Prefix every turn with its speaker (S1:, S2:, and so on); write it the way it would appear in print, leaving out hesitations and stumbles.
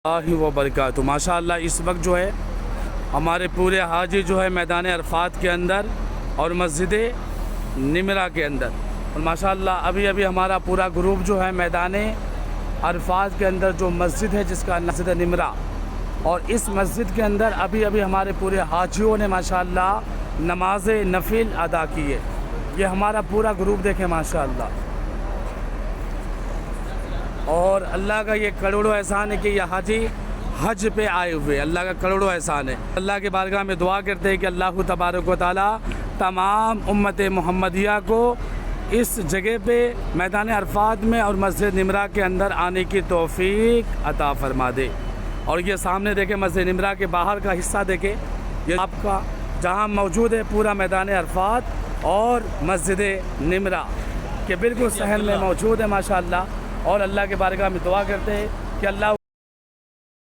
S1: اللہ وبرکاتہ۔ ماشاءاللہ اس وقت جو ہے ہمارے پورے حاجی جو ہے میدان عرفات کے اندر اور مسجد نمرہ کے اندر، اور ماشاءاللہ ابھی ہمارا پورا گروپ جو ہے میدان عرفات کے اندر جو مسجد ہے جس کا مسجد نمرہ، اور اس مسجد کے اندر ابھی ہمارے پورے حاجیوں نے ماشاءاللہ نماز نفل ادا کی ہے۔ یہ ہمارا پورا گروپ دیکھیں ماشاءاللہ، اور اللہ کا یہ کروڑوں احسان ہے کہ یہ حاجی حج پہ آئے ہوئے، اللہ کا کروڑوں احسان ہے۔ اللہ کے بارگاہ میں دعا کرتے ہیں کہ اللہ تبارک و تعالی تمام امت محمدیہ کو اس جگہ پہ میدان عرفات میں اور مسجد نمرہ کے اندر آنے کی توفیق عطا فرما دے۔ اور یہ سامنے دیکھیں مسجد نمرہ کے باہر کا حصہ دیکھیں، یہ آپ کا جہاں موجود ہے پورا میدان عرفات اور مسجد نمرہ کے بالکل صحن میں موجود ہے ماشاءاللہ، اور اللہ کے بارگاہ میں دعا کرتے ہیں کہ اللہ